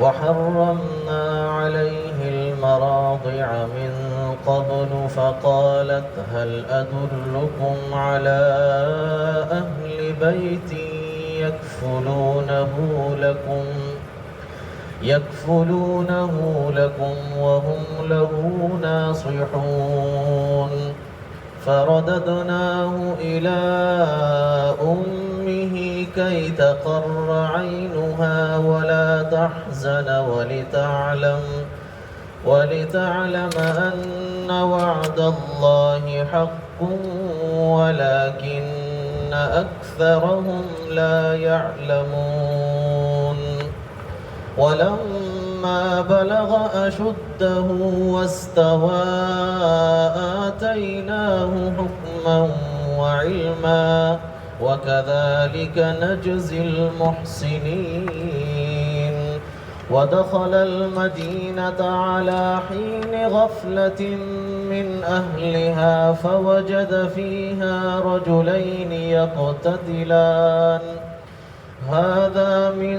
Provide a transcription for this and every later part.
وحرمنا عليه المراضع من قبل فقالت هل أدلكم على أهل بيت يكفلونه لكم وهم له ناصحون فرددناه إلى أمه كي تقر عينها ولا تحزن ولتعلم أن وعد الله حق ولكن أكثرهم لا يعلمون ولما بلغ أشده واستوى آتيناه حكما وعلما وكذلك نجزي المحسنين ودخل المدينة على حين غفلة من أهلها فوجد فيها رجلين يقتتلان هذا من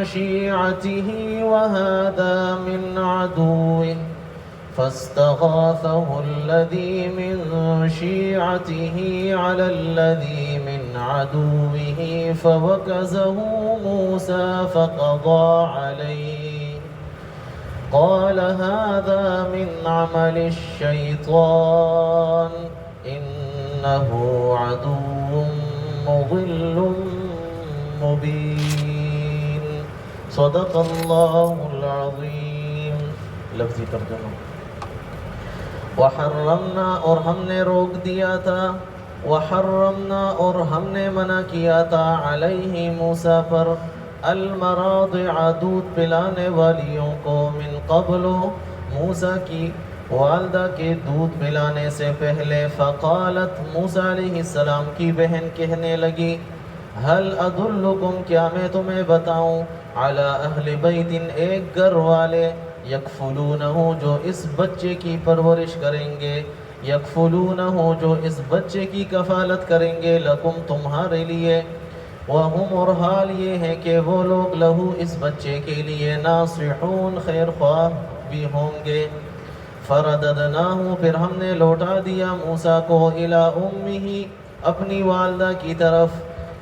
شيعته وهذا من عدوه فاستغاثه الذي من شيعته على الذي من عدوه فوكزه موسى فقضى عليه قال هذا من عمل الشيطان إنه عدو مضل مبين صدق اللہ العظیم. لفظی ترجمہ. وحرمنا اور ہم نے روک دیا تھا، وحرمنا اور ہم نے منع کیا تھا علیہ موسیٰ پر المراضع دودھ پلانے والیوں کو من قبل موسیٰ کی والدہ کے دودھ پلانے سے پہلے فقالت موسیٰ علیہ السلام کی بہن کہنے لگی هل ادلکم کیا میں تمہیں بتاؤں علی اہل بیت ایک گھر والے یکفلونہ جو اس بچے کی پرورش کریں گے، یکفلونہ جو اس بچے کی کفالت کریں گے لکم تمہارے لیے، وہم اور حال یہ ہے کہ وہ لوگ لہو اس بچے کے لیے ناصحون خیر خواہ بھی ہوں گے. فرددناہ پھر ہم نے لوٹا دیا موسیٰ کو الی امہ اپنی والدہ کی طرف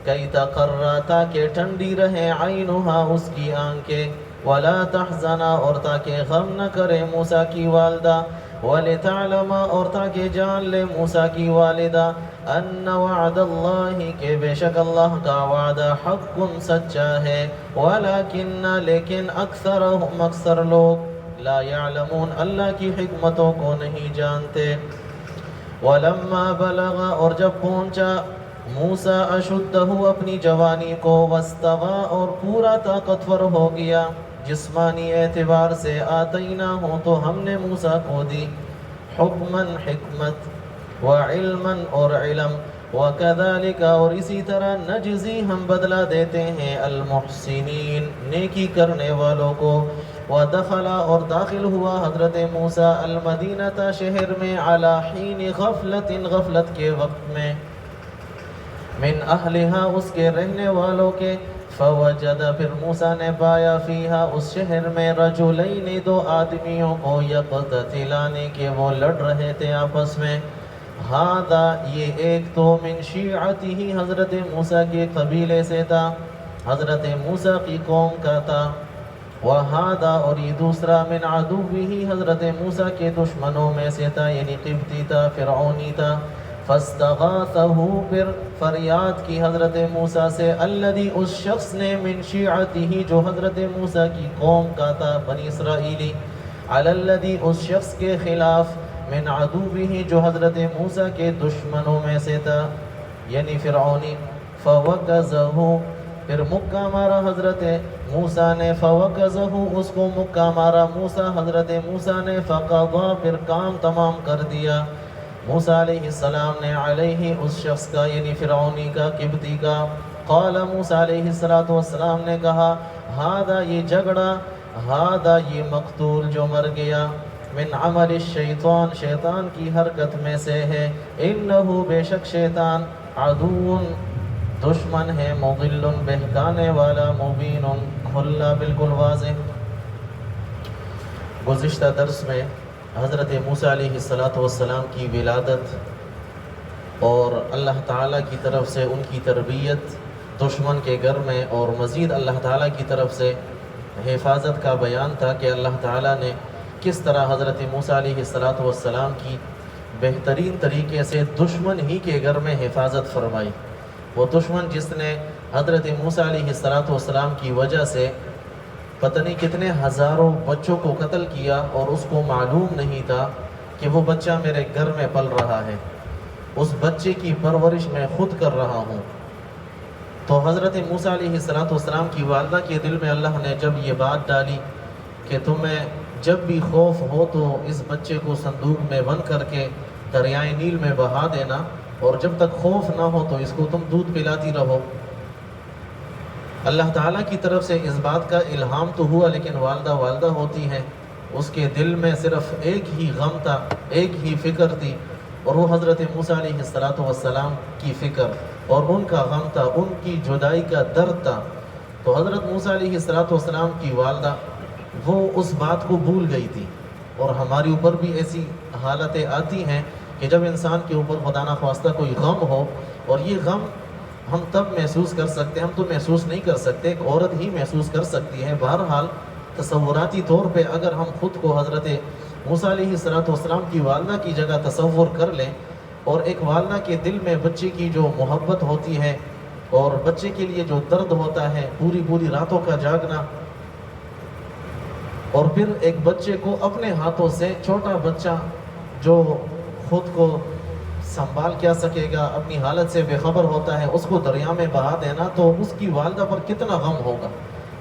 کئی تقرر تاکہ ٹھنڈی رہے عینہا اس کی آنکھیں ولا تحزنا اور تاکہ غم نہ کرے موسیٰ کی والدہ ولتعلم اور تاکہ جان لے موسیٰ کی والدہ ان وعد اللہ کہ بے شک اللہ کا وعدہ حق سچا ہے ولکن لیکن اکثرہم اکثر لوگ لا یعلمون اللہ کی حکمتوں کو نہیں جانتے. ولما بلغ اور جب پہنچا موسیٰ اشدہ اپنی جوانی کو واستوى اور پورا طاقتور ہو گیا جسمانی اعتبار سے آتینا ہوں تو ہم نے موسیٰ کو دی حکماً حکمت وعلما اور علم وکذالک اور اسی طرح نجزی ہم بدلہ دیتے ہیں المحسنین نیکی کرنے والوں کو. ودخل اور داخل ہوا حضرت موسیٰ المدینہ شہر میں علی حین غفلت غفلت کے وقت میں من اہلہا اس کے رہنے والوں کے فوجد پھر موسیٰ نے پایا فیہا اس شہر میں رجلین دو آدمیوں کو یقتتلان کہ وہ لڑ رہے تھے آپس میں. ہذا یہ ایک تو من شیعتہ حضرت موسیٰ کے قبیلے سے تھا، حضرت موسیٰ کی قوم کا تھا. وہذا اور یہ دوسرا من عدوہ حضرت موسیٰ کے دشمنوں میں سے تھا یعنی قبطی تھا، فرعونی تھا. فاستغاثہ پھر فریاد کی حضرت موسیٰ سے الذی اس شخص نے من شیعتہ جو حضرت موسیٰ کی قوم کا تھا بنی اسرائیلی علی الذی اس شخص کے خلاف من عدوہ جو حضرت موسیٰ کے دشمنوں میں سے تھا یعنی فرعونی. فوکزہ پھر مکہ مارا حضرت موسیٰ نے، فوکزہ اس کو مکہ مارا موسیٰ حضرت موسیٰ نے. فقضا پھر کام تمام کر دیا موسیٰ علیہ السلام نے علیہ اس شخص کا یعنی فرعونی کا قبطی کا. قال موسیٰ علیہ السلام نے کہا ہذا یہ جھگڑا، ہذا یہ مقتول جو مر گیا من عمل الشیطان شیطان کی حرکت میں سے ہے. انہ بے شک شیطان عدو دشمن ہے، مضل بہکانے والا، مبین کھلا بالکل واضح. گزشتہ درس میں حضرت موسیٰ علیہ السلام کی ولادت اور اللہ تعالیٰ کی طرف سے ان کی تربیت دشمن کے گھر میں، اور مزید اللہ تعالیٰ کی طرف سے حفاظت کا بیان تھا کہ اللہ تعالیٰ نے کس طرح حضرت موسیٰ علیہ السلام کی بہترین طریقے سے دشمن ہی کے گھر میں حفاظت فرمائی۔ وہ دشمن جس نے حضرت موسیٰ علیہ السلام کی وجہ سے پتہ نہیں کتنے ہزاروں بچوں کو قتل کیا، اور اس کو معلوم نہیں تھا کہ وہ بچہ میرے گھر میں پل رہا ہے، اس بچے کی پرورش میں خود کر رہا ہوں۔ تو حضرت موسیٰ علیہ السلام کی والدہ کے دل میں اللہ نے جب یہ بات ڈالی کہ تمہیں جب بھی خوف ہو تو اس بچے کو صندوق میں بند کر کے دریائے نیل میں بہا دینا، اور جب تک خوف نہ ہو تو اس کو تم دودھ پلاتی رہو۔ اللہ تعالیٰ کی طرف سے اس بات کا الہام تو ہوا، لیکن والدہ ہوتی ہیں، اس کے دل میں صرف ایک ہی غم تھا، ایک ہی فکر تھی، اور وہ حضرت موسیٰ علیہ السلام کی فکر اور ان کا غم تھا، ان کی جدائی کا درد تھا۔ تو حضرت موسیٰ علیہ السلام کی والدہ وہ اس بات کو بھول گئی تھی، اور ہمارے اوپر بھی ایسی حالتیں آتی ہیں کہ جب انسان کے اوپر خدا نخواستہ کوئی غم ہو، اور یہ غم ہم تب محسوس کر سکتے ہیں، ہم تو محسوس نہیں کر سکتے، ایک عورت ہی محسوس کر سکتی ہے۔ بہرحال تصوراتی طور پہ اگر ہم خود کو حضرت موسیٰ علیہ السلام کی والدہ کی جگہ تصور کر لیں، اور ایک والدہ کے دل میں بچے کی جو محبت ہوتی ہے اور بچے کے لیے جو درد ہوتا ہے، پوری راتوں کا جاگنا، اور پھر ایک بچے کو اپنے ہاتھوں سے، چھوٹا بچہ جو خود کو سنبھال کیا سکے گا، اپنی حالت سے بے خبر ہوتا ہے، اس کو دریا میں بہا دینا، تو اس کی والدہ پر کتنا غم ہوگا،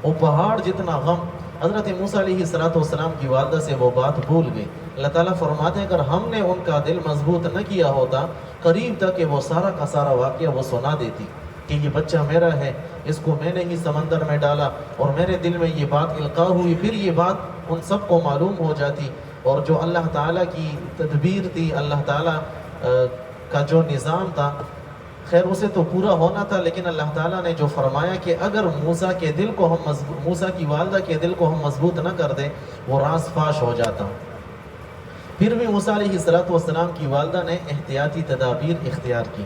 وہ پہاڑ جتنا غم۔ حضرت موسیٰ علیہ السلام کی والدہ سے وہ بات بھول گئی۔ اللہ تعالیٰ فرماتے ہیں اگر ہم نے ان کا دل مضبوط نہ کیا ہوتا، قریب تک کہ وہ سارا کا سارا واقعہ وہ سنا دیتی کہ یہ بچہ میرا ہے، اس کو میں نے ہی سمندر میں ڈالا، اور میرے دل میں یہ بات القاء ہوئی، پھر یہ بات ان سب کو معلوم ہو جاتی، اور جو اللہ تعالیٰ کی تدبیر تھی، اللہ تعالیٰ کا جو نظام تھا، خیر اسے تو پورا ہونا تھا، لیکن اللہ تعالیٰ نے جو فرمایا کہ اگر موسیٰ کی والدہ کے دل کو ہم مضبوط نہ کر دیں، وہ راز فاش ہو جاتا۔ پھر بھی موسیٰ علیہ السلام کی والدہ نے احتیاطی تدابیر اختیار کی۔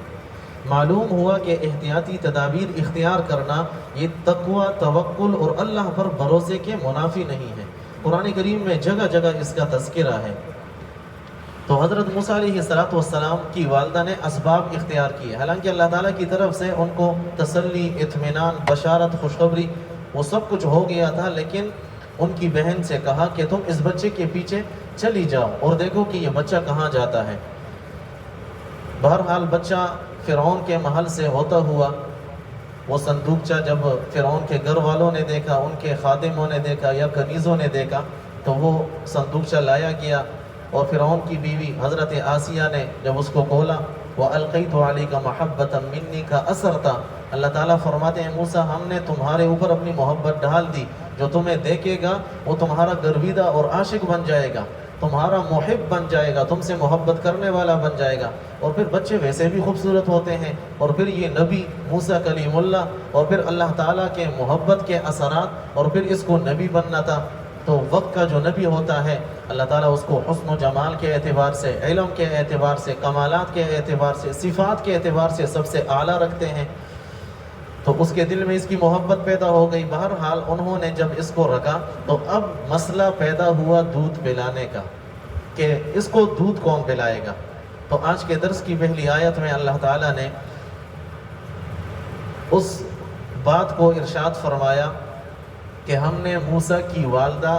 معلوم ہوا کہ احتیاطی تدابیر اختیار کرنا یہ تقوی، توکل اور اللہ پر بھروسے کے منافی نہیں ہے۔ قرآن کریم میں جگہ جگہ اس کا تذکرہ ہے۔ تو حضرت موسیٰ علیہ السلام کی والدہ نے اسباب اختیار کیے، حالانکہ اللہ تعالیٰ کی طرف سے ان کو تسلی، اطمینان، بشارت، خوشخبری وہ سب کچھ ہو گیا تھا، لیکن ان کی بہن سے کہا کہ تم اس بچے کے پیچھے چلی جاؤ اور دیکھو کہ یہ بچہ کہاں جاتا ہے۔ بہرحال بچہ فرعون کے محل سے ہوتا ہوا وہ صندوقچہ جب فرعون کے گھر والوں نے دیکھا، ان کے خادموں نے دیکھا یا کنیزوں نے دیکھا، تو وہ صندوقچہ لایا گیا، اور فرعون کی بیوی حضرت آسیہ نے جب اس کو کھولا، وَأَلْقَيْتُ عَلَيْكَ مَحَبَّةً مِّنِّي کا اثر تھا۔ اللہ تعالیٰ فرماتے ہیں موسیٰ ہم نے تمہارے اوپر اپنی محبت ڈال دی، جو تمہیں دیکھے گا وہ تمہارا گرویدہ اور عاشق بن جائے گا، تمہارا محب بن جائے گا، تم سے محبت کرنے والا بن جائے گا۔ اور پھر بچے ویسے بھی خوبصورت ہوتے ہیں، اور پھر یہ نبی موسیٰ کلیم اللہ، اور پھر اللہ تعالیٰ کے محبت کے اثرات، اور پھر اس کو نبی بننا تھا۔ تو وقت کا جو نبی ہوتا ہے اللہ تعالیٰ اس کو حسن و جمال کے اعتبار سے، علم کے اعتبار سے، کمالات کے اعتبار سے، صفات کے اعتبار سے سب سے اعلیٰ رکھتے ہیں۔ تو اس کے دل میں اس کی محبت پیدا ہو گئی۔ بہرحال انہوں نے جب اس کو رکھا تو اب مسئلہ پیدا ہوا دودھ پلانے کا، کہ اس کو دودھ کون پلائے گا۔ تو آج کے درس کی پہلی آیت میں اللہ تعالیٰ نے اس بات کو ارشاد فرمایا کہ ہم نے موسیٰ کی والدہ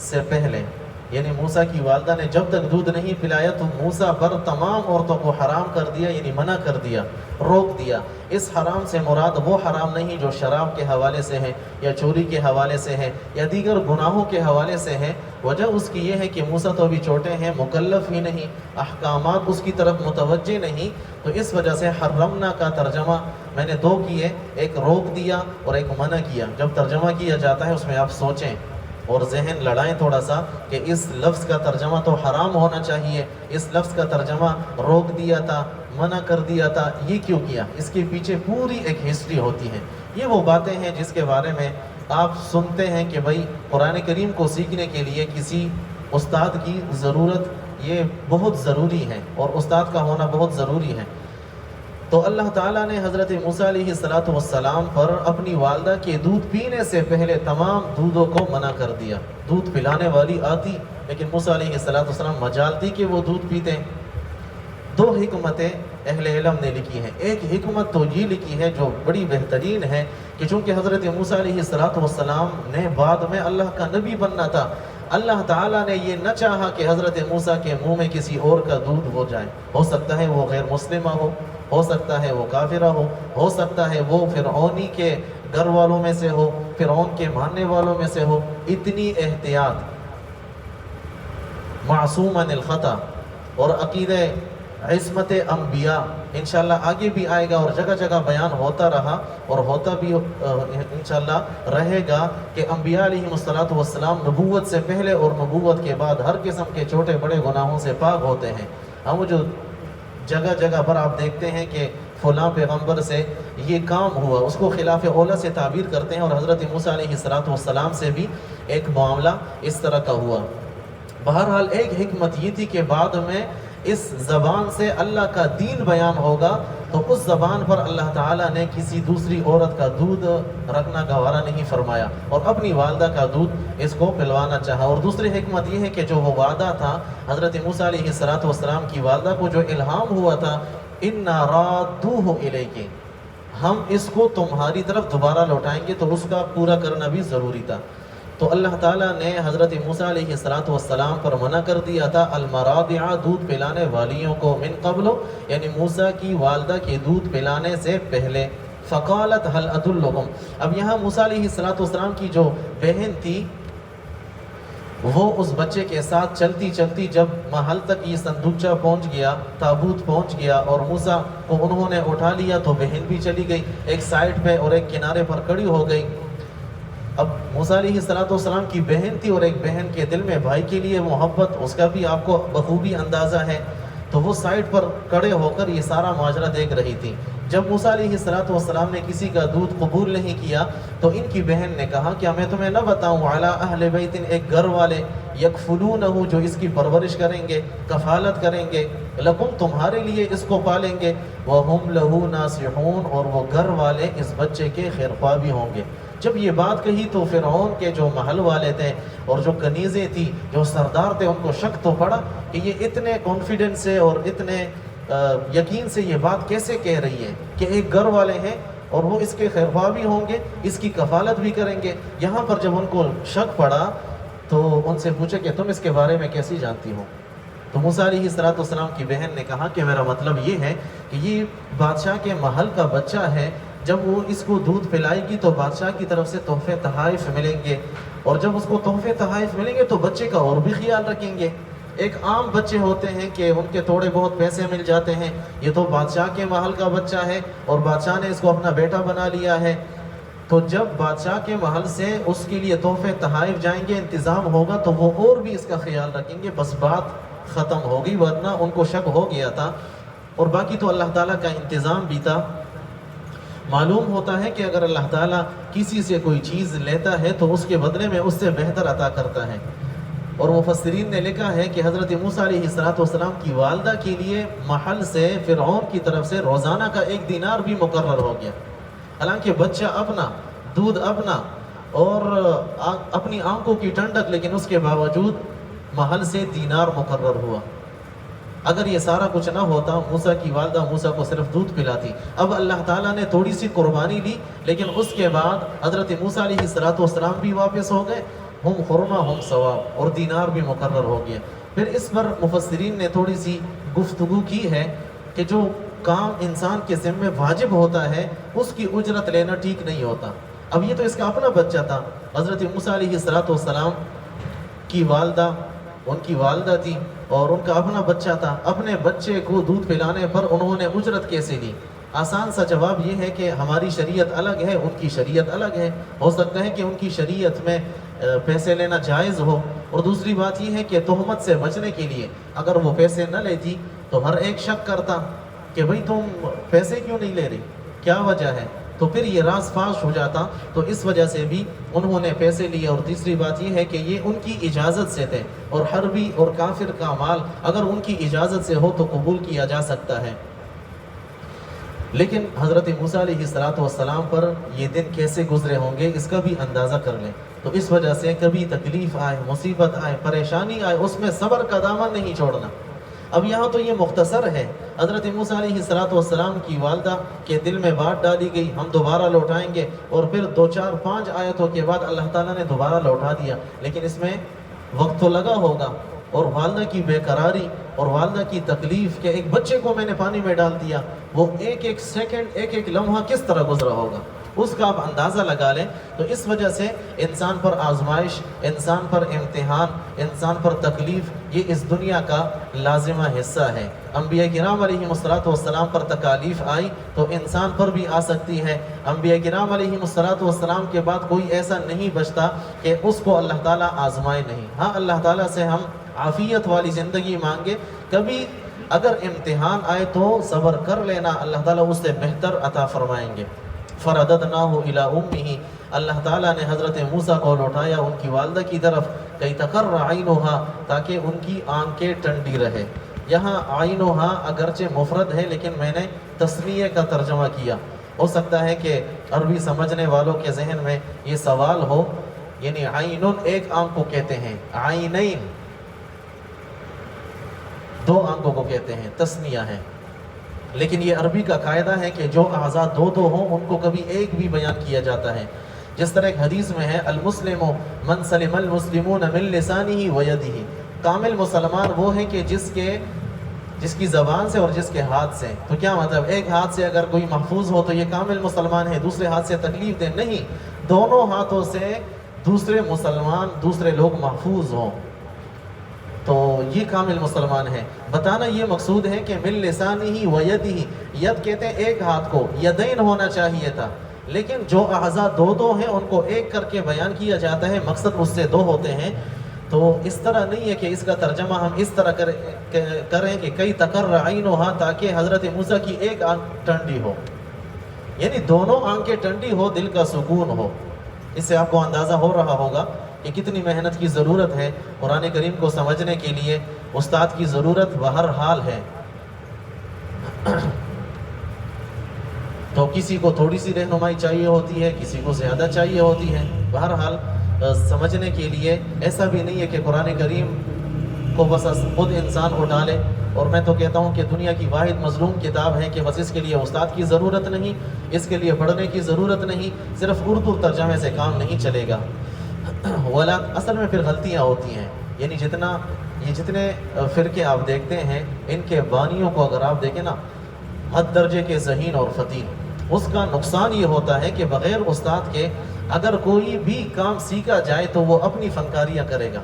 سے پہلے، یعنی موسیٰ کی والدہ نے جب تک دودھ نہیں پلایا تو موسیٰ پر تمام عورتوں کو حرام کر دیا، یعنی منع کر دیا، روک دیا۔ اس حرام سے مراد وہ حرام نہیں جو شراب کے حوالے سے ہے، یا چوری کے حوالے سے ہے، یا دیگر گناہوں کے حوالے سے ہے۔ وجہ اس کی یہ ہے کہ موسیٰ تو ابھی چھوٹے ہیں، مکلف ہی نہیں، احکامات اس کی طرف متوجہ نہیں، تو اس وجہ سے حرمنا کا ترجمہ میں نے دو کیے، ایک روک دیا اور ایک منع کیا۔ جب ترجمہ کیا جاتا ہے اس میں آپ سوچیں اور ذہن لڑائیں تھوڑا سا کہ اس لفظ کا ترجمہ تو حرام ہونا چاہیے، اس لفظ کا ترجمہ روک دیا تھا، منع کر دیا تھا، یہ کیوں کیا؟ اس کے پیچھے پوری ایک ہسٹری ہوتی ہے۔ یہ وہ باتیں ہیں جس کے بارے میں آپ سنتے ہیں کہ بھائی قرآن کریم کو سیکھنے کے لیے کسی استاد کی ضرورت یہ بہت ضروری ہے، اور استاد کا ہونا بہت ضروری ہے۔ تو اللہ تعالیٰ نے حضرت موسیٰ علیہ السلام پر اپنی والدہ کے دودھ پینے سے پہلے تمام دودھوں کو منع کر دیا۔ دودھ پلانے والی آتی، لیکن موسیٰ علیہ السلام مجال تھی کہ وہ دودھ پیتے۔ دو حکمتیں اہل علم نے لکھی ہیں۔ ایک حکمت تو یہ لکھی ہے جو بڑی بہترین ہے کہ چونکہ حضرت موسیٰ علیہ السلام نے بعد میں اللہ کا نبی بننا تھا، اللہ تعالیٰ نے یہ نہ چاہا کہ حضرت موسیٰ کے منہ میں کسی اور کا دودھ ہو جائے۔ ہو سکتا ہے وہ غیر مسلمہ ہو سکتا ہے وہ کافرہ ہو سکتا ہے وہ فرعونی کے گھر والوں میں سے ہو، فرعون کے ماننے والوں میں سے ہو۔ اتنی احتیاط، معصوم عن الخطا اور عقیدہ عصمت انبیاء انشاءاللہ آگے بھی آئے گا، اور جگہ جگہ بیان ہوتا رہا اور ہوتا بھی انشاءاللہ رہے گا کہ انبیاء علیہ السلام نبوت سے پہلے اور نبوت کے بعد ہر قسم کے چھوٹے بڑے گناہوں سے پاک ہوتے ہیں۔ ہم جو جگہ جگہ پر آپ دیکھتے ہیں کہ فلاں پیغمبر سے یہ کام ہوا، اس کو خلاف اولا سے تعبیر کرتے ہیں، اور حضرت موسیٰ علیہ السلام سے بھی ایک معاملہ اس طرح کا ہوا۔ بہرحال ایک حکمت یہ تھی کہ بعد میں اس زبان سے اللہ کا دین بیان ہوگا، تو اس زبان پر اللہ تعالیٰ نے کسی دوسری عورت کا دودھ رکھنا گوارا نہیں فرمایا، اور اپنی والدہ کا دودھ اس کو پلوانا چاہا۔ اور دوسری حکمت یہ ہے کہ جو وہ وعدہ تھا حضرت موسیٰ علیہ السلام کی والدہ کو جو الہام ہوا تھا، اِنَّا رَادُّوهُ إِلَيْكِ، ہم اس کو تمہاری طرف دوبارہ لوٹائیں گے، تو اس کا پورا کرنا بھی ضروری تھا۔ تو اللہ تعالیٰ نے حضرت موسیٰ علیہ السلام پر منع کر دیا تھا المراضع، دودھ پلانے والیوں کو، من قبل یعنی موسیٰ کی والدہ کے دودھ پلانے سے پہلے۔ فقالت هل ادلکم، اب یہاں موسیٰ علیہ السلام کی جو بہن تھی وہ اس بچے کے ساتھ چلتی چلتی جب محل تک یہ صندوقچہ پہنچ گیا، تابوت پہنچ گیا، اور موسیٰ کو انہوں نے اٹھا لیا، تو بہن بھی چلی گئی ایک سائڈ پہ اور ایک کنارے پر کھڑی ہو گئی۔ اب موسیٰ علیہ السلام کی بہن تھی، اور ایک بہن کے دل میں بھائی کے لیے محبت، اس کا بھی آپ کو بخوبی اندازہ ہے، تو وہ سائڈ پر کھڑے ہو کر یہ سارا ماجرا دیکھ رہی تھی۔ جب موسیٰ علیہ السلام نے کسی کا دودھ قبول نہیں کیا، تو ان کی بہن نے کہا کیا میں تمہیں نہ بتاؤں، علی اہل بیت، ایک گھر والے، یکفلونہ، جو اس کی پرورش کریں گے، کفالت کریں گے، لکم، تمہارے لیے اس کو پالیں گے، وہم لہ ناصحون، اور وہ گھر والے اس بچے کے خیرخواہ بھی ہوں گے۔ جب یہ بات کہی تو فرعون کے جو محل والے تھے اور جو کنیزیں تھی، جو سردار تھے، ان کو شک تو پڑا کہ یہ اتنے کانفیڈنس سے اور اتنے یقین سے یہ بات کیسے کہہ رہی ہے کہ ایک گھر والے ہیں اور وہ اس کے خیرخواہ بھی ہوں گے، اس کی کفالت بھی کریں گے۔ یہاں پر جب ان کو شک پڑا تو ان سے پوچھے کہ تم اس کے بارے میں کیسی جانتی ہو؟ تو موسیٰ علیہ السلام کی بہن نے کہا کہ میرا مطلب یہ ہے کہ یہ بادشاہ کے محل کا بچہ ہے، جب وہ اس کو دودھ پلائے گی تو بادشاہ کی طرف سے تحفے تحائف ملیں گے، اور جب اس کو تحفے تحائف ملیں گے تو بچے کا اور بھی خیال رکھیں گے۔ ایک عام بچے ہوتے ہیں کہ ان کے تھوڑے بہت پیسے مل جاتے ہیں، یہ تو بادشاہ کے محل کا بچہ ہے اور بادشاہ نے اس کو اپنا بیٹا بنا لیا ہے، تو جب بادشاہ کے محل سے اس کے لیے تحفے تحائف جائیں گے، انتظام ہوگا، تو وہ اور بھی اس کا خیال رکھیں گے۔ بس بات ختم ہوگی، ورنہ ان کو شک ہو گیا تھا، اور باقی تو اللہ تعالیٰ کا انتظام بھی تھا۔ معلوم ہوتا ہے کہ اگر اللہ تعالیٰ کسی سے کوئی چیز لیتا ہے تو اس کے بدلے میں اس سے بہتر عطا کرتا ہے۔ اور مفسرین نے لکھا ہے کہ حضرت موسیٰ علیہ السلام کی والدہ کے لیے محل سے فرعون کی طرف سے روزانہ کا 1 دینار بھی مقرر ہو گیا، حالانکہ بچہ اپنا، دودھ اپنا اور اپنی آنکھوں کی ٹھنڈک، لیکن اس کے باوجود محل سے دینار مقرر ہوا۔ اگر یہ سارا کچھ نہ ہوتا، موسیٰ کی والدہ موسیٰ کو صرف دودھ پلاتی۔ اب اللہ تعالیٰ نے تھوڑی سی قربانی لی، لیکن اس کے بعد حضرت موسیٰ علیہ السلام بھی واپس ہو گئے، ہم حرمہ ہم ثواب، اور دینار بھی مقرر ہو گیا۔ پھر اس پر مفسرین نے تھوڑی سی گفتگو کی ہے کہ جو کام انسان کے ذمہ واجب ہوتا ہے اس کی اجرت لینا ٹھیک نہیں ہوتا۔ اب یہ تو اس کا اپنا بچہ تھا، حضرت موسیٰ علیہ السلام کی والدہ ان کی والدہ تھی اور ان کا اپنا بچہ تھا، اپنے بچے کو دودھ پلانے پر انہوں نے اجرت کیسے لی؟ آسان سا جواب یہ ہے کہ ہماری شریعت الگ ہے، ان کی شریعت الگ ہے۔ ہو سکتا ہے کہ ان کی شریعت میں پیسے لینا جائز ہو، اور دوسری بات یہ ہے کہ تہمت سے بچنے کے لیے اگر وہ پیسے نہ لیتی تو ہر ایک شک کرتا کہ بھئی تم پیسے کیوں نہیں لے رہی، کیا وجہ ہے؟ تو پھر یہ راز فاش ہو جاتا، تو اس وجہ سے بھی انہوں نے پیسے لیے۔ اور تیسری بات یہ ہے کہ یہ ان کی اجازت سے تھے، اور حربی اور کافر کا مال اگر ان کی اجازت سے ہو تو قبول کیا جا سکتا ہے۔ لیکن حضرت موسیٰ علیہ السلام پر یہ دن کیسے گزرے ہوں گے اس کا بھی اندازہ کر لیں۔ تو اس وجہ سے کبھی تکلیف آئے، مصیبت آئے، پریشانی آئے، اس میں صبر کا دامن نہیں چھوڑنا۔ اب یہاں تو یہ مختصر ہے، حضرت موسیٰ علیہ السلام کی والدہ کے دل میں بات ڈالی گئی ہم دوبارہ لوٹائیں گے، اور پھر 2 4 5 آیتوں کے بعد اللہ تعالیٰ نے دوبارہ لوٹا دیا، لیکن اس میں وقت تو لگا ہوگا۔ اور والدہ کی بے قراری اور والدہ کی تکلیف کہ ایک بچے کو میں نے پانی میں ڈال دیا، وہ ایک ایک سیکنڈ، ایک ایک لمحہ کس طرح گزرا ہوگا، اس کا آپ اندازہ لگا لیں۔ تو اس وجہ سے انسان پر آزمائش، انسان پر امتحان، انسان پر تکلیف یہ اس دنیا کا لازمہ حصہ ہے۔ انبیاء کرام علیہ السلام پر تکالیف آئی تو انسان پر بھی آ سکتی ہے۔ انبیاء کرام علیہ السلام کے بعد کوئی ایسا نہیں بچتا کہ اس کو اللہ تعالیٰ آزمائے نہیں۔ ہاں، اللہ تعالیٰ سے ہم عافیت والی زندگی مانگے، کبھی اگر امتحان آئے تو صبر کر لینا، اللہ تعالیٰ اس سے بہتر عطا فرمائیں گے۔ فرددناہ الی امہ، اللہ تعالیٰ نے حضرت موسیٰ کو لوٹایا ان کی والدہ کی طرف، کئی تقر عینھا، تاکہ ان کی آنکھیں ٹھنڈی رہے۔ یہاں عینھا اگرچہ مفرد ہے لیکن میں نے تثنیہ کا ترجمہ کیا، ہو سکتا ہے کہ عربی سمجھنے والوں کے ذہن میں یہ سوال ہو، یعنی عین ایک آنکھ کو کہتے ہیں، عینین 2 آنکھوں کو کہتے ہیں، تثنیہ ہے۔ لیکن یہ عربی کا قاعدہ ہے کہ جو اعضاء 2 ہوں ان کو کبھی ایک بھی بیان کیا جاتا ہے۔ جس طرح ایک حدیث میں ہے المسلم من سلم المسلمون من لسانہ و یدہ، کامل مسلمان وہ ہے کہ جس کی زبان سے اور جس کے ہاتھ سے۔ تو کیا مطلب ایک ہاتھ سے اگر کوئی محفوظ ہو تو یہ کامل مسلمان ہے، دوسرے ہاتھ سے تکلیف دے نہیں، دونوں ہاتھوں سے دوسرے مسلمان، دوسرے لوگ محفوظ ہوں تو یہ کامل مسلمان ہے۔ بتانا یہ مقصود ہے کہ من لسانہ و یدہ، ید کہتے ہیں ایک ہاتھ کو، یدین ہونا چاہیے تھا، لیکن جو اعضاء 2 ہیں ان کو ایک کر کے بیان کیا جاتا ہے، مقصد اس سے 2 ہوتے ہیں۔ تو اس طرح نہیں ہے کہ اس کا ترجمہ ہم اس طرح کریں کہ کئی تقر عینھا، تاکہ حضرت موسیٰ کی ایک آنکھ ٹھنڈی ہو، یعنی دونوں آنکھیں ٹھنڈی ہو، دل کا سکون ہو۔ اس سے آپ کو اندازہ ہو رہا ہوگا کہ کتنی محنت کی ضرورت ہے قرآن کریم کو سمجھنے کے لیے، استاد کی ضرورت بہر حال ہے۔ تو کسی کو تھوڑی سی رہنمائی چاہیے ہوتی ہے، کسی کو زیادہ چاہیے ہوتی ہے۔ بہرحال سمجھنے کے لیے ایسا بھی نہیں ہے کہ قرآن کریم کو بس خود انسان اٹھا لے، اور میں تو کہتا ہوں کہ دنیا کی واحد مظلوم کتاب ہے کہ بس اس کے لیے استاد کی ضرورت نہیں، اس کے لیے پڑھنے کی ضرورت نہیں، صرف اردو ترجمے سے کام نہیں چلے گا۔ ولا اصل میں پھر غلطیاں ہوتی ہیں، یعنی جتنے فرقے آپ دیکھتے ہیں ان کے بانیوں کو اگر آپ دیکھیں نا، حد درجے کے ذہین اور فطین، اس کا نقصان یہ ہوتا ہے کہ بغیر استاد کے اگر کوئی بھی کام سیکھا جائے تو وہ اپنی فنکاریاں کرے گا،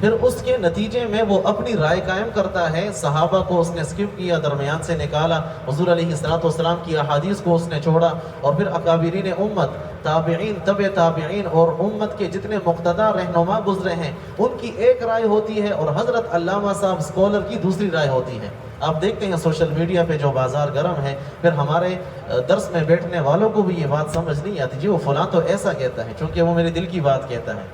پھر اس کے نتیجے میں وہ اپنی رائے قائم کرتا ہے۔ صحابہ کو اس نے سکپ کیا، درمیان سے نکالا، حضور علیہ السلام کی احادیث کو اس نے چھوڑا، اور پھر اکابرین امت، تابعین، تبع تابعین اور امت کے جتنے مقتدی رہنما گزرے ہیں ان کی ایک رائے ہوتی ہے، اور حضرت علامہ صاحب اسکالر کی دوسری رائے ہوتی ہے۔ آپ دیکھتے ہیں سوشل میڈیا پہ جو بازار گرم ہے، پھر ہمارے درس میں بیٹھنے والوں کو بھی یہ بات سمجھ نہیں آتی، جی وہ فلاں تو ایسا کہتا ہے، چونکہ وہ میرے دل کی بات کہتا ہے،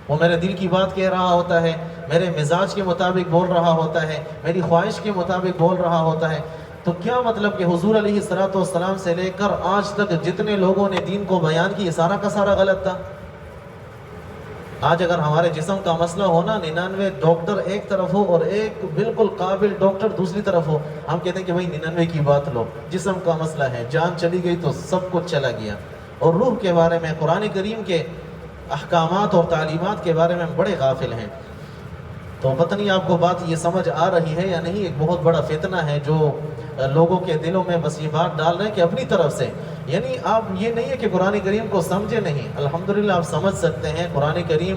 وہ میرے دل کی بات کہہ رہا ہوتا ہے، میرے مزاج کے مطابق بول رہا ہوتا ہے، میری خواہش کے مطابق بول رہا ہوتا ہے۔ تو کیا مطلب کہ حضور علیہ السلام سے لے کر آج تک جتنے لوگوں نے دین کو بیان کی یہ سارا کا سارا غلط تھا۔ آج اگر ہمارے جسم کا مسئلہ ہونا، 99 ڈاکٹر ایک طرف ہو اور ایک بالکل قابل ڈاکٹر دوسری طرف ہو، ہم کہتے ہیں کہ بھائی 99 کی بات لو، جسم کا مسئلہ ہے، جان چلی گئی تو سب کچھ چلا گیا۔ اور روح کے بارے میں، قرآن کریم کے احکامات اور تعلیمات کے بارے میں ہم بڑے غافل ہیں۔ تو پتہ نہیں آپ کو بات یہ سمجھ آ رہی ہے یا نہیں، ایک بہت بڑا فتنہ ہے جو لوگوں کے دلوں میں بس یہ بات ڈال رہے ہیں کہ اپنی طرف سے، یعنی آپ یہ نہیں ہے کہ قرآن کریم کو سمجھے نہیں، الحمدللہ آپ سمجھ سکتے ہیں قرآن کریم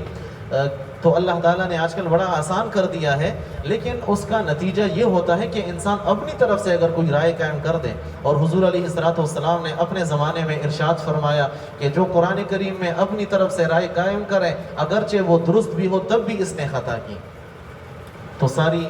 تو اللہ تعالیٰ نے آج کل بڑا آسان کر دیا ہے، لیکن اس کا نتیجہ یہ ہوتا ہے کہ انسان اپنی طرف سے اگر کوئی رائے قائم کر دے، اور حضور علیہ السلام نے اپنے زمانے میں ارشاد فرمایا کہ جو قرآن کریم میں اپنی طرف سے رائے قائم کرے اگرچہ وہ درست بھی ہو تب بھی اس نے خطا کی۔ تو ساری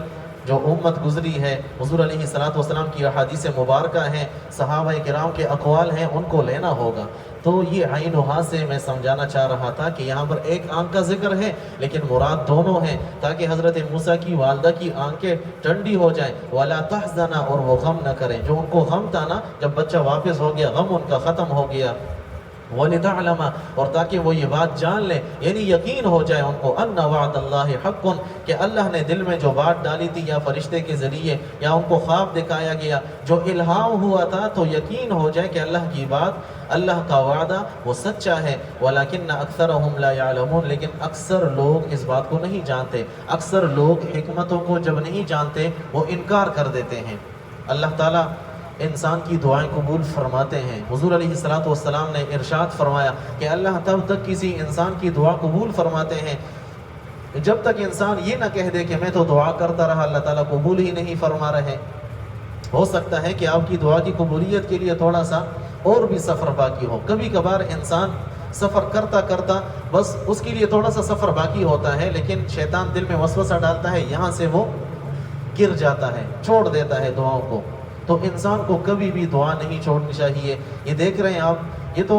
جو امت گزری ہے، حضور علیہ الصلوۃ والسلام کی احادیث مبارکہ ہیں، صحابہ کرام کے اقوال ہیں، ان کو لینا ہوگا۔ تو یہ عین و ہا سے میں سمجھانا چاہ رہا تھا کہ یہاں پر ایک آنکھ کا ذکر ہے لیکن مراد دونوں ہیں، تاکہ حضرت موسیٰ کی والدہ کی آنکھیں ٹھنڈی ہو جائیں، وَلَا تَحْزَنَ، اور وہ غم نہ کریں۔ جو ان کو غم تھا نا، جب بچہ واپس ہو گیا، غم ان کا ختم ہو گیا، وَلِتَعْلَمَ، اور تاکہ وہ یہ بات جان لیں، یعنی یقین ہو جائے ان کو، أَنَّ وَعْدَ اللَّهِ حَقٌّ، کہ اللہ نے دل میں جو بات ڈالی تھی یا فرشتے کے ذریعے یا ان کو خواب دکھایا گیا، جو الہام ہوا تھا، تو یقین ہو جائے کہ اللہ کی بات، اللہ کا وعدہ وہ سچا ہے۔ وَلَكِنَّ أَكْثَرَهُمْ لَا يَعْلَمُونَ، لیکن اکثر لوگ اس بات کو نہیں جانتے، اکثر لوگ حکمتوں کو جب نہیں جانتے وہ انکار کر دیتے ہیں۔ اللہ تعالیٰ انسان کی دعائیں قبول فرماتے ہیں۔ حضور علیہ الصلوۃ والسلام نے ارشاد فرمایا کہ اللہ تب تک کسی انسان کی دعا قبول فرماتے ہیں جب تک انسان یہ نہ کہہ دے کہ میں تو دعا کرتا رہا، اللہ تعالیٰ قبول ہی نہیں فرما رہے۔ ہو سکتا ہے کہ آپ کی دعا کی قبولیت کے لیے تھوڑا سا اور بھی سفر باقی ہو۔ کبھی کبھار انسان سفر کرتا کرتا بس اس کے لیے تھوڑا سا سفر باقی ہوتا ہے، لیکن شیطان دل میں وسوسہ ڈالتا ہے، یہاں سے وہ گر جاتا ہے، چھوڑ دیتا ہے دعاؤں کو۔ تو انسان کو کبھی بھی دعا نہیں چھوڑنی چاہیے۔ یہ دیکھ رہے ہیں آپ، یہ تو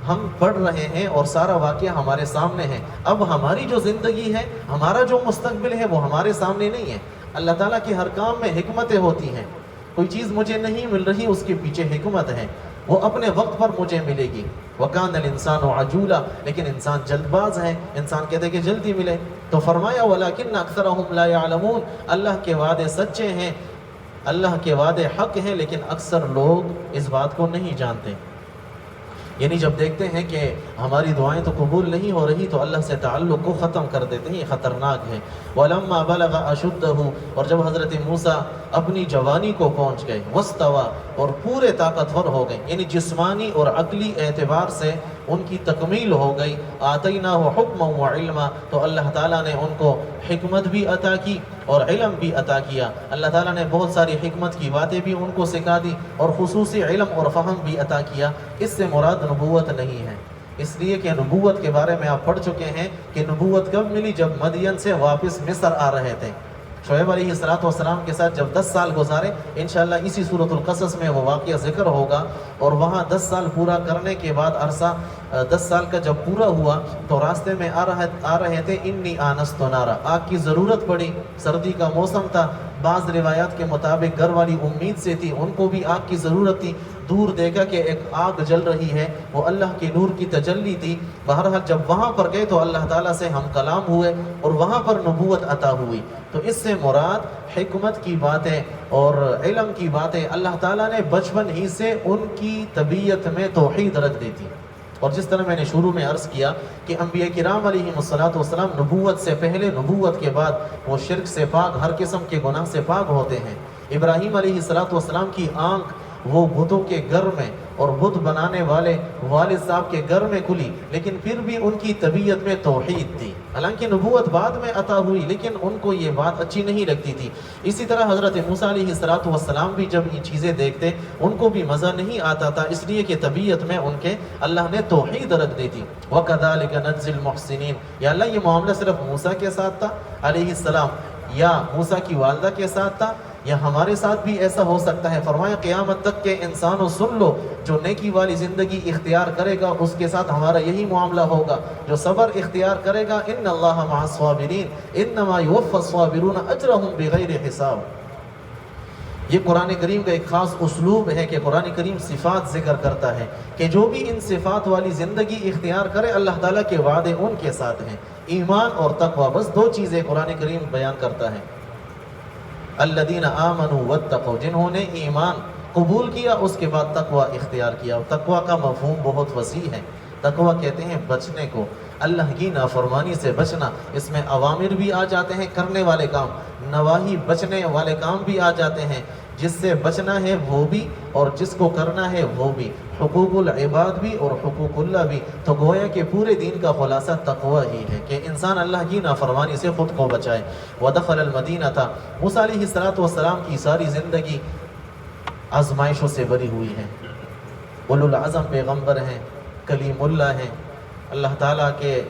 ہم پڑھ رہے ہیں اور سارا واقعہ ہمارے سامنے ہے۔ اب ہماری جو زندگی ہے، ہمارا جو مستقبل ہے، وہ ہمارے سامنے نہیں ہے۔ اللہ تعالیٰ کے ہر کام میں حکمتیں ہوتی ہیں۔ کوئی چیز مجھے نہیں مل رہی، اس کے پیچھے حکمت ہے، وہ اپنے وقت پر مجھے ملے گی۔ وَكَانَ الْإِنسَانُ عَجُولًا، لیکن انسان جلد باز ہے، انسان کہتے ہیں کہ جلدی ملے۔ تو فرمایا وَلَكِنَّ أَكْثَرَهُمْ لَا يَعْلَمُونَ، اللہ کے وعدے سچے ہیں، اللہ کے وعدے حق ہیں، لیکن اکثر لوگ اس بات کو نہیں جانتے۔ یعنی جب دیکھتے ہیں کہ ہماری دعائیں تو قبول نہیں ہو رہی تو اللہ سے تعلق کو ختم کر دیتے ہیں، یہ خطرناک ہے۔ وَلَمَّا بَلَغَ أَشُدَّهُ، اور جب حضرت موسیٰ اپنی جوانی کو پہنچ گئے، وَاسْتَوَىٰ، اور پورے طاقتور ہو گئے، یعنی جسمانی اور عقلی اعتبار سے ان کی تکمیل ہو گئی، آتَيْنَاهُ حُكْمًا وَعِلْمًا، تو اللہ تعالیٰ نے ان کو حکمت بھی عطا کی اور علم بھی عطا کیا۔ اللہ تعالیٰ نے بہت ساری حکمت کی باتیں بھی ان کو سکھا دی اور خصوصی علم اور فہم بھی عطا کیا۔ اس سے مراد نبوت نہیں ہے، اس لیے کہ نبوت کے بارے میں آپ پڑھ چکے ہیں کہ نبوت کب ملی؟ جب مدین سے واپس مصر آ رہے تھے۔ شعیب علیہ السلام کے ساتھ جب 10 سال گزارے، انشاءاللہ اسی سورۃ القصص میں وہ واقعہ ذکر ہوگا، اور وہاں 10 سال پورا کرنے کے بعد عرصہ 10 سال کا جب پورا ہوا تو راستے میں آ رہے تھے، انی آنست نارا، آگ کی ضرورت پڑی، سردی کا موسم تھا، بعض روایات کے مطابق گھر والی امید سے تھی، ان کو بھی آگ کی ضرورت تھی، دور دیکھا کہ ایک آگ جل رہی ہے، وہ اللہ کے نور کی تجلی تھی۔ بہرحال جب وہاں پر گئے تو اللہ تعالیٰ سے ہم کلام ہوئے اور وہاں پر نبوت عطا ہوئی۔ تو اس سے مراد حکمت کی باتیں اور علم کی باتیں اللہ تعالیٰ نے بچپن ہی سے ان کی طبیعت میں توحید رکھ دی تھی۔ اور جس طرح میں نے شروع میں عرض کیا کہ انبیاء کرام علیہ السلام نبوت سے پہلے، نبوت کے بعد وہ شرک سے پاک، ہر قسم کے گناہ سے پاک ہوتے ہیں۔ ابراہیم علیہ السلام کی آنکھ وہ بتوں کے گھر میں اور بت بنانے والے والد صاحب کے گھر میں کھلی، لیکن پھر بھی ان کی طبیعت میں توحید تھی۔ حالانکہ نبوت بعد میں عطا ہوئی لیکن ان کو یہ بات اچھی نہیں لگتی تھی۔ اسی طرح حضرت موسیٰ علیہ السلام بھی جب یہ چیزیں دیکھتے ان کو بھی مزہ نہیں آتا تھا، اس لیے کہ طبیعت میں ان کے اللہ نے توحید رکھ دی تھی۔ وَكَذَلِكَ نَجْزِي الْمُحْسِنِينَ، یا اللہ یہ معاملہ صرف موسیٰ کے ساتھ تھا علیہ السلام، یا موسیٰ کی والدہ کے ساتھ تھا، یا ہمارے ساتھ بھی ایسا ہو سکتا ہے؟ فرمایا قیامت تک کے انسانوں سن لو، جو نیکی والی زندگی اختیار کرے گا اس کے ساتھ ہمارا یہی معاملہ ہوگا، جو صبر اختیار کرے گا ان اللہ مع الصابرین انما یوفی الصابرون اجرهم بغیر حساب۔ یہ قرآن کریم کا ایک خاص اسلوب ہے کہ قرآن کریم صفات ذکر کرتا ہے کہ جو بھی ان صفات والی زندگی اختیار کرے اللہ تعالیٰ کے وعدے ان کے ساتھ ہیں۔ ایمان اور تقوی، بس دو چیزیں قرآن کریم بیان کرتا ہے۔ الذین آمنوا واتقوا، جنہوں نے ایمان قبول کیا اس کے بعد تقوی اختیار کیا۔ تقوی کا مفہوم بہت وسیع ہے۔ تقوی کہتے ہیں بچنے کو، اللہ کی نافرمانی سے بچنا۔ اس میں اوامر بھی آ جاتے ہیں کرنے والے کام، نواہی بچنے والے کام بھی آ جاتے ہیں، جس سے بچنا ہے وہ بھی اور جس کو کرنا ہے وہ بھی، حقوق العباد بھی اور حقوق اللہ بھی۔ تو گویا کہ پورے دین کا خلاصہ تقوی ہی ہے کہ انسان اللہ کی نافرمانی سے خود کو بچائے۔ وَدَخَلَ الْمَدِينَةَ، موسیٰ علیہ السلام کی ساری زندگی آزمائشوں سے بری ہوئی ہے۔ اولو العزم پیغمبر ہیں، کلیم اللہ ہیں، اللہ تعالیٰ کے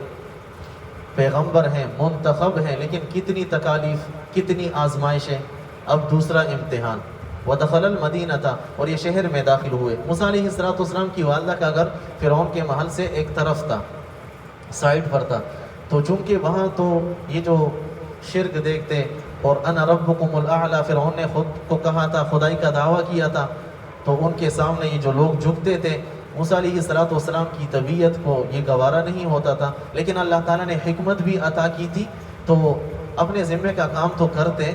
پیغمبر ہیں، منتخب ہیں، لیکن کتنی تکالیف، کتنی آزمائشیں. اب دوسرا امتحان. وَدَخَلَ الْمَدِينَةَ، اور یہ شہر میں داخل ہوئے. موسیٰ علیہ السلام کی والدہ کا گھر فرعون کے محل سے ایک طرف تھا، سائڈ پر تھا. تو چونکہ وہاں تو یہ جو شرک دیکھتے، اور انا ربکم الاعلی، فرعون نے خود کو کہا تھا، خدائی کا دعویٰ کیا تھا، تو ان کے سامنے یہ جو لوگ جھکتے تھے، موسیٰ علیہ السلام کی طبیعت کو یہ گوارا نہیں ہوتا تھا. لیکن اللہ تعالیٰ نے حکمت بھی عطا کی تھی، تو اپنے ذمے کا کام تو کرتے،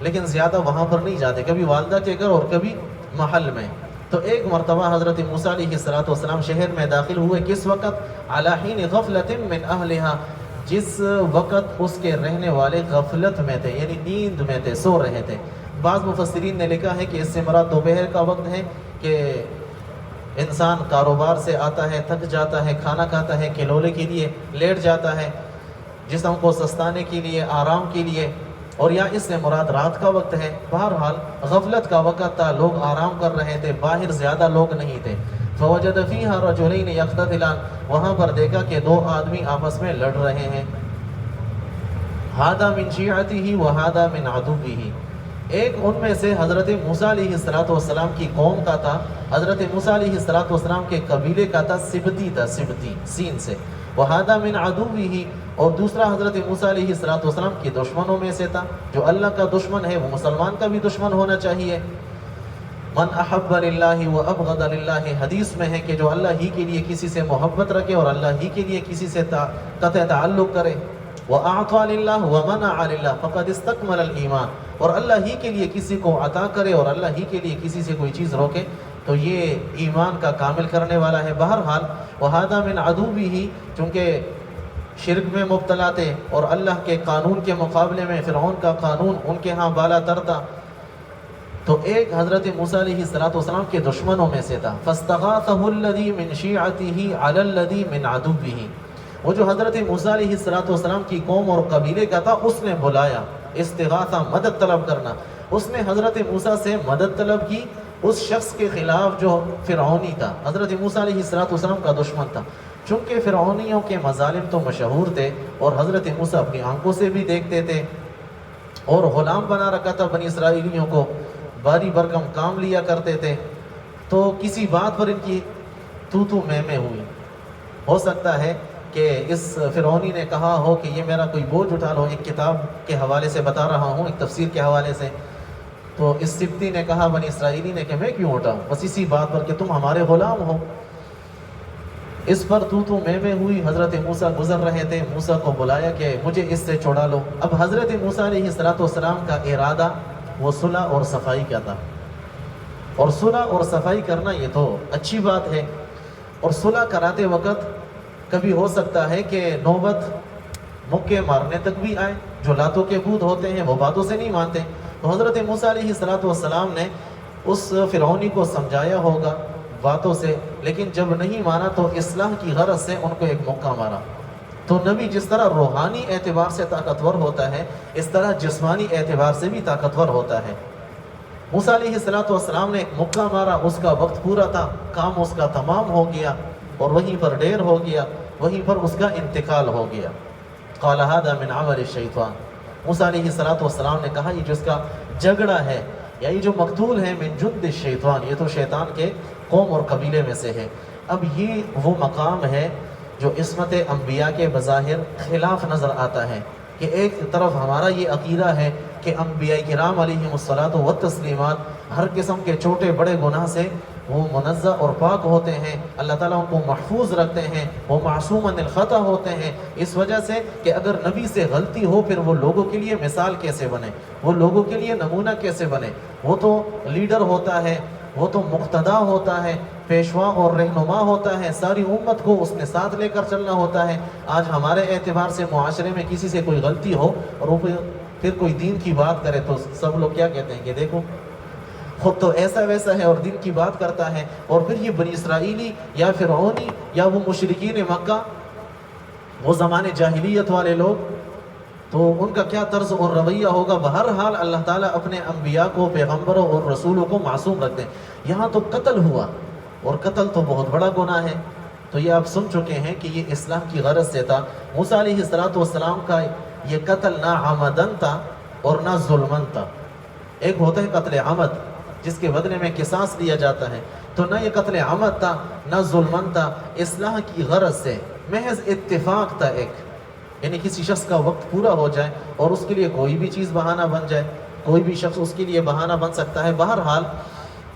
لیکن زیادہ وہاں پر نہیں جاتے، کبھی والدہ کے گھر اور کبھی محل میں. تو ایک مرتبہ حضرت موسیٰ علیہ السلام شہر میں داخل ہوئے. کس وقت؟ علی حین غفلۃ من اہلہا، جس وقت اس کے رہنے والے غفلت میں تھے، یعنی نیند میں تھے، سو رہے تھے. بعض مفسرین نے لکھا ہے کہ اس سے مراد دوپہر کا وقت ہے، کہ انسان کاروبار سے آتا ہے، تھک جاتا ہے، کھانا کھاتا ہے، کلولے کے لیے لیٹ جاتا ہے، جسم کو سستانے کے لیے، آرام کے لیے، اور یا اس سے مراد رات کا وقت ہے. بہرحال غفلت کا وقت تھا، لوگ آرام کر رہے تھے، باہر زیادہ لوگ نہیں تھے. فوجد فیہا رجلین یقتتلان، وہاں پر دیکھا کہ دو آدمی آپس میں لڑ رہے ہیں. ھذا من شیعتہ وھذا من عدوہ، ایک ان میں سے حضرت موسیٰ علیہ السلام کی قوم کا تھا، حضرت موسیٰ علیہ السلام کے قبیلے کا تھا، سبتی تھا، سبتی سین سے. وَهَذَا مِنْ عَدُوِّهِ، اور دوسرا حضرت موسیٰ علیہ السلام کے دشمنوں میں سے تھا. جو اللہ کا دشمن ہے وہ مسلمان کا بھی دشمن ہونا چاہیے. من احب للہ وابغض للہ، حدیث میں ہے کہ جو اللہ ہی کے لیے کسی سے محبت رکھے اور اللہ ہی کے لیے کسی سے قطع تعلق کرے. وَأَعْطَى لِلَّهِ وَمَنَعَ لِلَّهِ فَقَدْ اسْتَكْمَلَ الْإِيمَانِ، اور اللہ ہی کے لیے کسی کو عطا کرے اور اللہ ہی کے لیے کسی سے کوئی چیز روکے تو یہ ایمان کا کامل کرنے والا ہے. بہرحال وَهَذَا مِنْ عَدُوِّهِ، چونکہ شرک میں مبتلا تھے اور اللہ کے قانون کے مقابلے میں فرعون کا قانون ان کے ہاں بالا تر تھا، تو ایک حضرت موسیٰ علیہ السلام کے دشمنوں میں سے تھا. فَاسْتَغَاثَهُ الَّذِي مِنْ شِيعَتِهِ عَلَى الَّذِي مِنْ عَدُوِّهِ، وہ جو حضرت موسیٰ علیہ السلام کی قوم اور قبیلے کا تھا، اس نے بلایا. استغاثہ، مدد طلب کرنا. اس نے حضرت موسیٰ سے مدد طلب کی اس شخص کے خلاف جو فرعونی تھا، حضرت موسیٰ علیہ السلام کا دشمن تھا. چونکہ فرعونیوں کے مظالم تو مشہور تھے اور حضرت موسیٰ اپنی آنکھوں سے بھی دیکھتے تھے، اور غلام بنا رکھا تھا بنی اسرائیلیوں کو، باری برکم کام لیا کرتے تھے. تو کسی بات پر ان کی تو میں ہوئی. ہو سکتا ہے کہ اس فرعونی نے کہا ہو کہ یہ میرا کوئی بوجھ اٹھا لو. ایک کتاب کے حوالے سے بتا رہا ہوں، ایک تفسیر کے حوالے سے. تو اس سبتی نے کہا بنی اسرائیلی نے کہ میں کیوں اٹھاؤں، بس اسی بات پر کہ تم ہمارے غلام ہو. اس پر تو میں ہوئی. حضرت موسیٰ گزر رہے تھے، موسیٰ کو بلایا کہ مجھے اس سے چھڑا لو. اب حضرت موسیٰ علیہ السلام کا ارادہ وہ صلح اور صفائی کا تھا، اور صلح اور صفائی کرنا یہ تو اچھی بات ہے. اور صلح کراتے وقت کبھی ہو سکتا ہے کہ نوبت مکے مارنے تک بھی آئے. جو لاتوں کے بت ہوتے ہیں وہ باتوں سے نہیں مانتے. تو حضرت موسیٰ علیہ السلام نے اس فرعونی کو سمجھایا ہوگا باتوں سے، لیکن جب نہیں مانا تو اصلاح کی غرض سے ان کو ایک موقع مارا. تو نبی جس طرح روحانی اعتبار سے طاقتور ہوتا ہے، اس طرح جسمانی اعتبار سے بھی طاقتور ہوتا ہے. موسیٰ علیہ السلام نے ایک موقع مارا، اس کا وقت پورا تھا، کام اس کا تمام ہو گیا، اور وہیں پر ڈیر ہو گیا، وہیں پر اس کا انتقال ہو گیا. قال هذا من عمل الشیطان، موسیٰ علیہ السلام نے کہا یہ جس کا جھگڑا ہے یا یہ جو مقتول ہے، من جند الشیطان، یہ تو شیطان کے قوم اور قبیلے میں سے ہے. اب یہ وہ مقام ہے جو عصمت انبیاء کے بظاہر خلاف نظر آتا ہے، کہ ایک طرف ہمارا یہ عقیدہ ہے کہ انبیاء کرام علیہم الصلاۃ والتسلیمات ہر قسم کے چھوٹے بڑے گناہ سے وہ منزہ اور پاک ہوتے ہیں، اللہ تعالیٰ ان کو محفوظ رکھتے ہیں، وہ معصوم عن الخطا ہوتے ہیں. اس وجہ سے کہ اگر نبی سے غلطی ہو پھر وہ لوگوں کے لیے مثال کیسے بنے، وہ لوگوں کے لیے نمونہ کیسے بنے. وہ تو لیڈر ہوتا ہے، وہ تو مقتدا ہوتا ہے، پیشوا اور رہنما ہوتا ہے، ساری امت کو اس نے ساتھ لے کر چلنا ہوتا ہے. آج ہمارے اعتبار سے معاشرے میں کسی سے کوئی غلطی ہو اور وہ پھر کوئی دین کی بات کرے تو سب لوگ کیا کہتے ہیں کہ دیکھو خود تو ایسا ویسا ہے اور دین کی بات کرتا ہے. اور پھر یہ بنی اسرائیلی یا فرعونی یا وہ مشرکین مکہ، وہ زمانے جاہلیت والے لوگ، تو ان کا کیا طرز اور رویہ ہوگا. بہرحال اللہ تعالیٰ اپنے انبیاء کو، پیغمبروں اور رسولوں کو معصوم رکھتے ہیں. یہاں تو قتل ہوا، اور قتل تو بہت بڑا گناہ ہے. تو یہ آپ سن چکے ہیں کہ یہ اصلاح کی غرض سے تھا۔ موسیٰ علیہ السلام کا یہ قتل نہ عمدن تھا اور نہ ظلمن تھا۔ ایک ہوتا ہے قتل عمد جس کے بدلے میں قصاص لیا جاتا ہے، تو نہ یہ قتل عمد تھا نہ ظلمن تھا، اصلاح کی غرض سے محض اتفاق تھا ایک، یعنی کسی شخص کا وقت پورا ہو جائے اور اس کے لیے کوئی بھی چیز بہانہ بن جائے، کوئی بھی شخص اس کے لیے بہانہ بن سکتا ہے بہرحال۔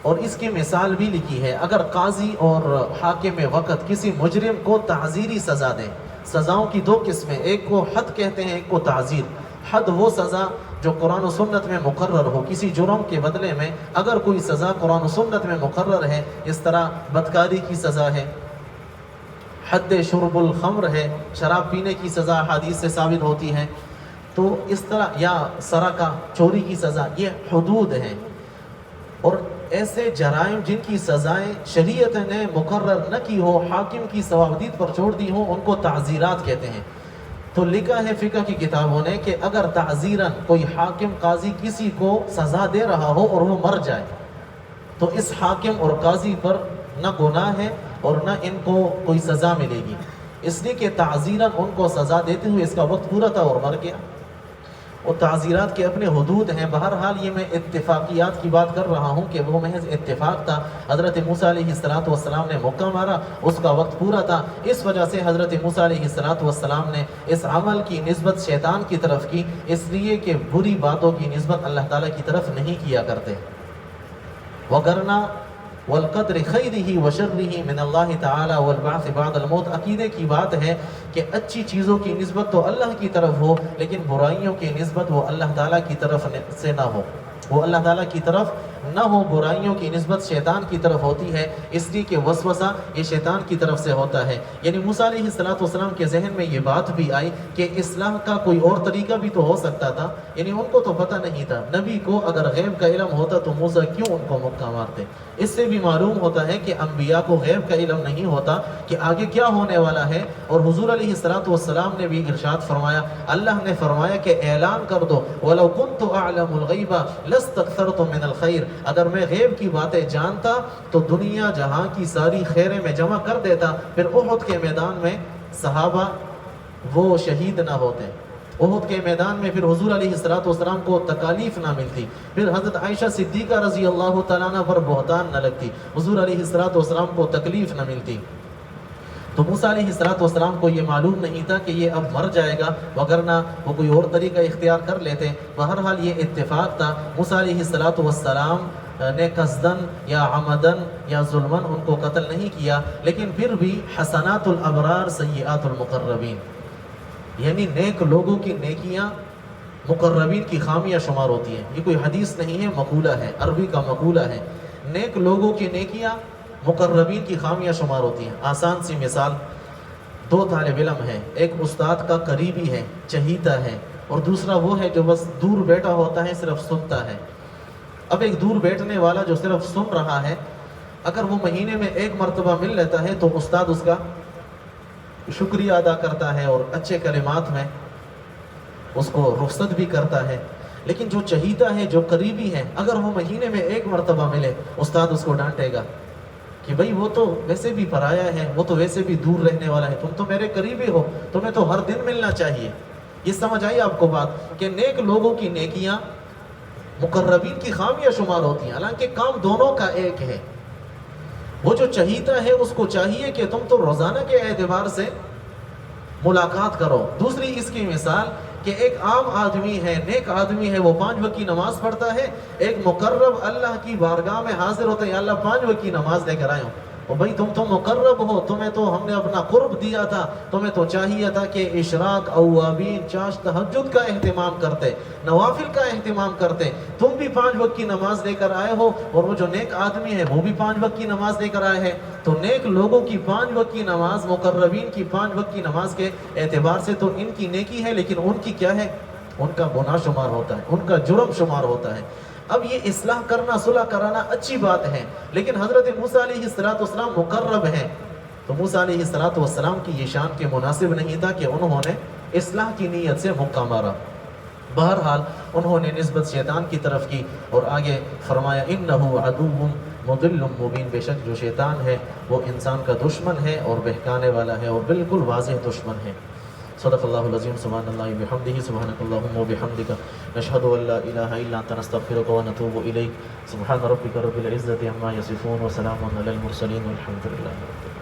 اور اس کی مثال بھی لکھی ہے، اگر قاضی اور حاکم وقت کسی مجرم کو تعزیری سزا دیں، سزاؤں کی دو قسمیں، ایک کو حد کہتے ہیں ایک کو تعزیر۔ حد وہ سزا جو قرآن و سنت میں مقرر ہو، کسی جرم کے بدلے میں اگر کوئی سزا قرآن و سنت میں مقرر ہے، اس طرح بدکاری کی سزا ہے، حد شرب الخمر ہے، شراب پینے کی سزا حدیث سے ثابت ہوتی ہے، تو اس طرح یا سرقہ چوری کی سزا، یہ حدود ہیں۔ اور ایسے جرائم جن کی سزائیں شریعت نے مقرر نہ کی ہو، حاکم کی ثوابدید پر چھوڑ دی ہو، ان کو تعزیرات کہتے ہیں۔ تو لکھا ہے فقہ کی کتابوں نے کہ اگر تعزیراً کوئی حاکم قاضی کسی کو سزا دے رہا ہو اور وہ مر جائے تو اس حاکم اور قاضی پر نہ گناہ ہے اور نہ ان کو کوئی سزا ملے گی، اس لیے کہ تعزیراً ان کو سزا دیتے ہوئے اس کا وقت پورا تھا اور مر گیا۔ اور تعزیرات کے اپنے حدود ہیں، بہرحال یہ میں اتفاقیات کی بات کر رہا ہوں کہ وہ محض اتفاق تھا۔ حضرت موسیٰ علیہ السلام نے موقع مارا، اس کا وقت پورا تھا، اس وجہ سے حضرت موسیٰ علیہ السلام نے اس عمل کی نسبت شیطان کی طرف کی، اس لیے کہ بری باتوں کی نسبت اللہ تعالیٰ کی طرف نہیں کیا کرتے۔ وَقَرْنَا والقدر خیرہ وشرہ من اللہ تعالی والبعث بعد الموت۔ عقیدے کی بات ہے کہ اچھی چیزوں کی نسبت تو اللہ کی طرف ہو، لیکن برائیوں کی نسبت وہ اللہ تعالیٰ کی طرف سے نہ ہو، وہ اللہ تعالیٰ کی طرف نہ ہو، برائیوں کی نسبت شیطان کی طرف ہوتی ہے، اس لیے کہ وسوسہ یہ شیطان کی طرف سے ہوتا ہے۔ یعنی موسیٰ علیہ السلام کے ذہن میں یہ بات بھی آئی کہ اصلاح کا کوئی اور طریقہ بھی تو ہو سکتا تھا، یعنی ان کو تو پتہ نہیں تھا، نبی کو اگر غیب کا علم ہوتا تو موسیٰ کیوں ان کو مکہ مارتے؟ اس سے بھی معلوم ہوتا ہے کہ انبیاء کو غیب کا علم نہیں ہوتا کہ آگے کیا ہونے والا ہے۔ اور حضور علیہ السلام نے بھی ارشاد فرمایا، اللہ نے فرمایا کہ اعلان کر دو وَلَوْ كُنْتُ أَعْلَمُ الْغَيْبَ لَاسْتَكْثَرْتُ مِنَ الْخَيْرِ، اگر میں غیب کی باتیں جانتا تو دنیا جہاں کی ساری خیریں میں جمع کر دیتا، پھر احد کے میدان میں صحابہ وہ شہید نہ ہوتے، احد کے میدان میں پھر حضور علیہ السلام کو تکالیف نہ ملتی، پھر حضرت عائشہ صدیقہ رضی اللہ تعالیٰ عنہ پر بہتان نہ لگتی، حضور علیہ السلام کو تکلیف نہ ملتی۔ تو موسیٰ علیہ السلام کو یہ معلوم نہیں تھا کہ یہ اب مر جائے گا، وگرنہ وہ کوئی اور طریقہ اختیار کر لیتے۔ بہرحال یہ اتفاق تھا، موسیٰ علیہ السلام نے قصدن یا عمدن یا ظلمن ان کو قتل نہیں کیا، لیکن پھر بھی حسنات الابرار سیئات المقربین، یعنی نیک لوگوں کی نیکیاں مقربین کی خامیاں شمار ہوتی ہیں۔ یہ کوئی حدیث نہیں ہے، مقولہ ہے، عربی کا مقولہ ہے، نیک لوگوں کی نیکیاں مقربین کی خامیاں شمار ہوتی ہیں۔ آسان سی مثال، دو طالب علم ہیں، ایک استاد کا قریبی ہے، چہیتا ہے، اور دوسرا وہ ہے جو بس دور بیٹھا ہوتا ہے، صرف سنتا ہے۔ اب ایک دور بیٹھنے والا جو صرف سن رہا ہے، اگر وہ مہینے میں ایک مرتبہ مل لیتا ہے تو استاد اس کا شکریہ ادا کرتا ہے اور اچھے کلمات میں اس کو رخصت بھی کرتا ہے۔ لیکن جو چہیتا ہے، جو قریبی ہے، اگر وہ مہینے میں ایک مرتبہ ملے، استاد اس کو ڈانٹے گا کہ بھئی وہ تو ویسے بھی پرایا ہے، وہ تو ویسے بھی دور رہنے والا ہے، تم تو میرے قریبی ہو، تمہیں تو ہر دن ملنا چاہیے۔ یہ سمجھ آئی آپ کو بات کہ نیک لوگوں کی نیکیاں مقربین کی خامیاں شمار ہوتی ہیں، حالانکہ کام دونوں کا ایک ہے۔ وہ جو چہیتا ہے اس کو چاہیے کہ تم تو روزانہ کے اعتبار سے ملاقات کرو۔ دوسری اس کی مثال کہ ایک عام آدمی ہے، نیک آدمی ہے، وہ 5 وقت کی نماز پڑھتا ہے، ایک مقرب اللہ کی بارگاہ میں حاضر ہوتا ہے، یا اللہ 5 وقت کی نماز لے کر آئے ہو، اور بھائی تم تو مقرب ہو، تمہیں تو ہم نے اپنا قرب دیا تھا، تمہیں تو چاہیے تھا کہ اشراق، اوابین، چاش، تہجد کا اہتمام کرتے، نوافل کا اہتمام کرتے، تم بھی 5 وقت کی نماز لے کر آئے ہو، اور وہ جو نیک آدمی ہے وہ بھی 5 وقت کی نماز لے کر آئے ہیں۔ تو نیک لوگوں کی 5 وقت کی نماز مقربین کی 5 وقت کی نماز کے اعتبار سے تو ان کی نیکی ہے، لیکن ان کی کیا ہے؟ ان کا گناہ شمار ہوتا ہے، ان کا جرم شمار ہوتا ہے۔ اب یہ اصلاح کرنا، صلح کرانا اچھی بات ہے، لیکن حضرت موسیٰ علیہ السلام مقرب ہیں، تو موسیٰ علیہ السلام کی یہ شان کے مناسب نہیں تھا کہ انہوں نے اصلاح کی نیت سے مکہ مارا۔ بہرحال انہوں نے نسبت شیطان کی طرف کی، اور آگے فرمایا انہ عدو مضل مبین، بے شک جو شیطان ہے وہ انسان کا دشمن ہے اور بہکانے والا ہے اور بالکل واضح دشمن ہے۔ صدق اللہ العظیم۔ سبحان اللہ بحمدہ، سبحانک اللہم وبحمدک، نشہد ان لا الہ الا انت، نستغفرک ونتوب الیک۔ سبحان ربک رب العزۃ عما یصفون، وسلام علی المرسلین، والحمد للہ رب العالمین۔